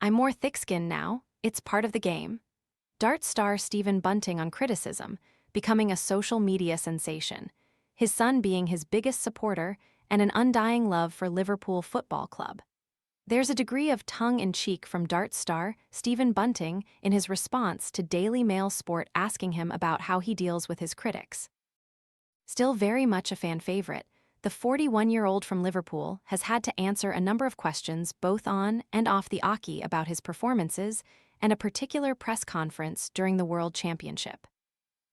I'm more thick-skinned now. It's part of the game. Dart star Stephen Bunting on criticism, becoming a social media sensation, his son being his biggest supporter and an undying love for Liverpool Football Club. There's a degree of tongue-in-cheek from Dart star Stephen Bunting in his response to Daily Mail Sport asking him about how he deals with his critics. Still very much a fan favorite, the 41-year-old from Liverpool has had to answer a number of questions both on and off the Aki about his performances and a particular press conference during the World Championship.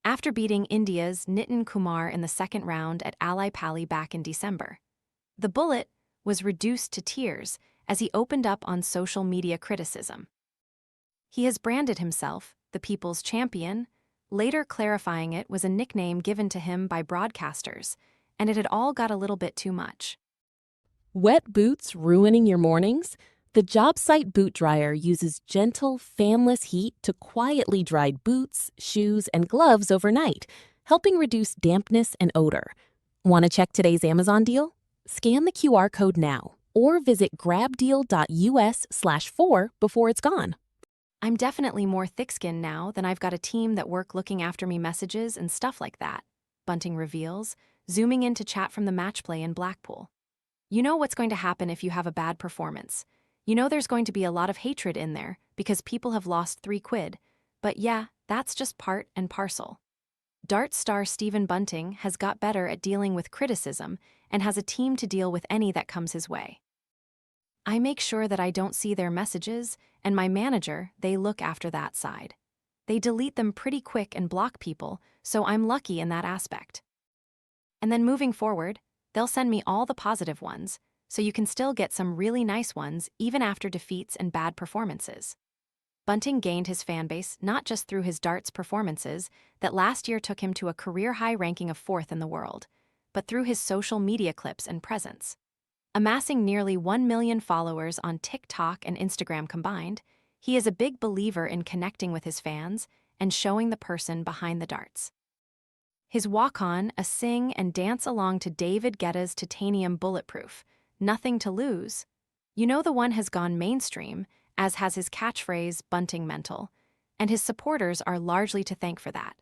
After beating India's Nitin Kumar in the second round at Alai Pali back in December, the Bullet was reduced to tears as he opened up on social media criticism. He has branded himself the People's Champion, later clarifying it was a nickname given to him by broadcasters, and it had all got a little bit too much. Wet boots ruining your mornings? The job site boot dryer uses gentle, fanless heat to quietly dry boots, shoes, and gloves overnight, helping reduce dampness and odor. Want to check today's Amazon deal? Scan the QR code now or visit grabdeal.us/4 before it's gone. I'm definitely more thick-skinned now than I've got a team that work looking after me messages and stuff like that, Bunting reveals, zooming in to chat from the match play in Blackpool. You know what's going to happen if you have a bad performance. You know there's going to be a lot of hatred in there because people have lost £3, but yeah, that's just part and parcel. Dart star Stephen Bunting has got better at dealing with criticism and has a team to deal with any that comes his way. I make sure that I don't see their messages, and my manager, they look after that side. They delete them pretty quick and block people, so I'm lucky in that aspect. And then moving forward, they'll send me all the positive ones, so you can still get some really nice ones even after defeats and bad performances. Bunting gained his fanbase not just through his darts performances that last year took him to a career-high ranking of 4th in the world, but through his social media clips and presence. Amassing nearly 1 million followers on TikTok and Instagram combined, he is a big believer in connecting with his fans and showing the person behind the darts. His walk-on, a sing and dance along to David Guetta's Titanium Bulletproof, Nothing to Lose. You know the one has gone mainstream, as has his catchphrase, Bunting Mental, and his supporters are largely to thank for that.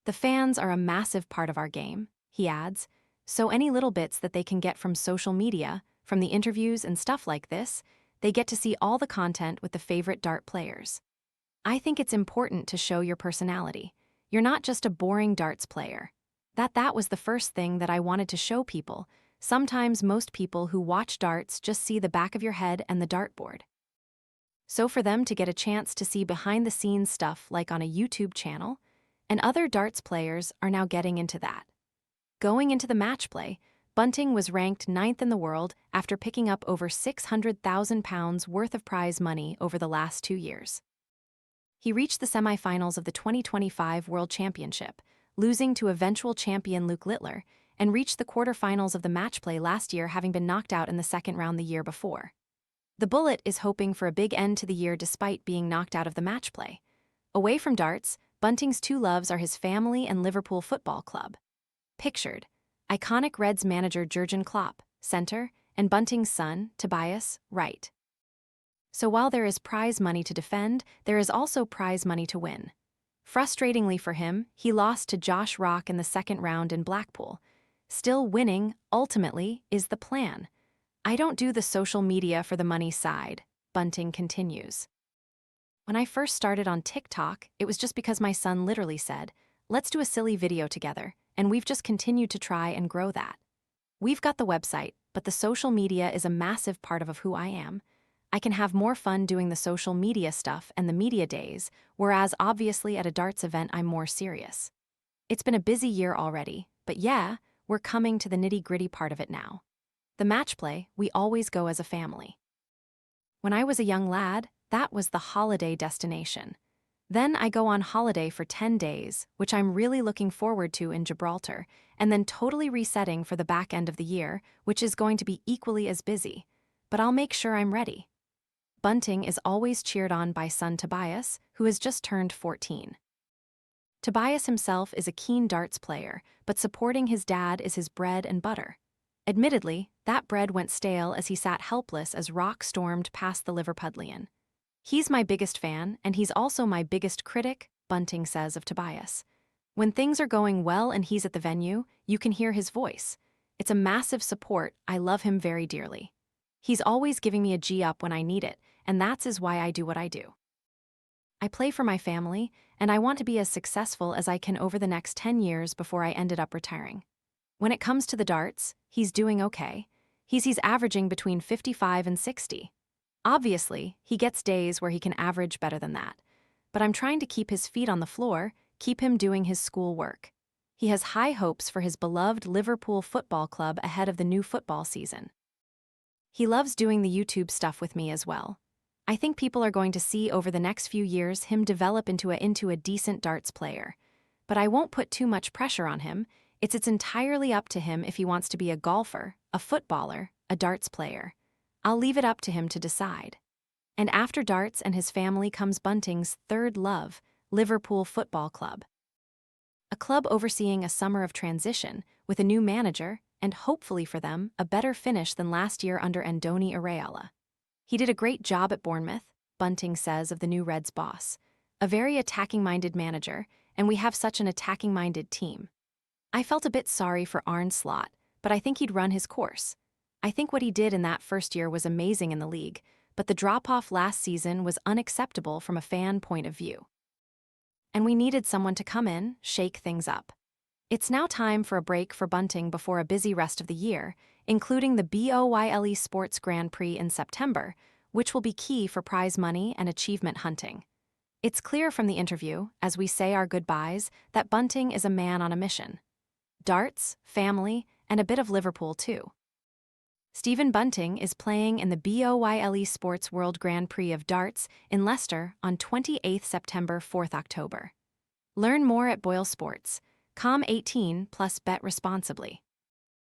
The fans are a massive part of our game, he adds, so any little bits that they can get from social media, from the interviews and stuff like this, they get to see all the content with the favorite dart players. I think it's important to show your personality. You're not just a boring darts player. That was the first thing that I wanted to show people. Sometimes most people who watch darts just see the back of your head and the dartboard. So for them to get a chance to see behind-the-scenes stuff like on a YouTube channel, and other darts players are now getting into that. Going into the match play, Bunting was ranked 9th in the world after picking up over £600,000 worth of prize money over the last 2 years. He reached the semi-finals of the 2025 World Championship, losing to eventual champion Luke Littler, and reached the quarterfinals of the match play last year, having been knocked out in the second round the year before. The Bullet is hoping for a big end to the year despite being knocked out of the match play. Away from darts, Bunting's two loves are his family and Liverpool Football Club. Pictured, iconic Reds manager Jurgen Klopp, center, and Bunting's son, Tobias, right. So while there is prize money to defend, there is also prize money to win. Frustratingly for him, he lost to Josh Rock in the second round in Blackpool. Still winning, ultimately, is the plan. I don't do the social media for the money side, Bunting continues. When I first started on TikTok, it was just because my son literally said, let's do a silly video together, and we've just continued to try and grow that. We've got the website, but the social media is a massive part of who I am. I can have more fun doing the social media stuff and the media days, whereas obviously at a darts event I'm more serious. It's been a busy year already, but yeah, we're coming to the nitty-gritty part of it now. The match play, we always go as a family. When I was a young lad, that was the holiday destination. Then I go on holiday for 10 days, which I'm really looking forward to in Gibraltar, and then totally resetting for the back end of the year, which is going to be equally as busy. But I'll make sure I'm ready. Bunting is always cheered on by son Tobias, who has just turned 14. Tobias himself is a keen darts player, but supporting his dad is his bread and butter. Admittedly, That bread went stale as he sat helpless as Rock stormed past the Liverpudlian. He's my biggest fan, and he's also my biggest critic, Bunting says of Tobias. When things are going well and he's at the venue, you can hear his voice. It's a massive support. I love him very dearly. He's always giving me a G up when I need it, and that's why I do what I do. I play for my family, and I want to be as successful as I can over the next 10 years before I ended up retiring. When it comes to the darts, he's doing okay. He's averaging between 55 and 60. Obviously, he gets days where he can average better than that. But I'm trying to keep his feet on the floor, keep him doing his school work. He has high hopes for his beloved Liverpool Football Club ahead of the new football season. He loves doing the YouTube stuff with me as well. I think people are going to see over the next few years him develop into a decent darts player. But I won't put too much pressure on him. It's entirely up to him if he wants to be a golfer, a footballer, a darts player. I'll leave it up to him to decide. And after darts and his family comes Bunting's third love, Liverpool Football Club. A club overseeing a summer of transition, with a new manager, and hopefully for them, a better finish than last year under Andoni Iraola. He did a great job at Bournemouth, Bunting says of the new Reds boss. A very attacking-minded manager, and we have such an attacking-minded team. I felt a bit sorry for Arne Slot, but I think he'd run his course. I think what he did in that first year was amazing in the league, but the drop-off last season was unacceptable from a fan point of view. And we needed someone to come in, shake things up. It's now time for a break for Bunting before a busy rest of the year, including the BOYLE Sports Grand Prix in September, which will be key for prize money and achievement hunting. It's clear from the interview, as we say our goodbyes, that Bunting is a man on a mission. Darts, family, and a bit of Liverpool too. Stephen Bunting is playing in the BOYLE Sports World Grand Prix of Darts in Leicester on 28th September 4th October. Learn more at Boyle Sports. Com 18 plus bet responsibly.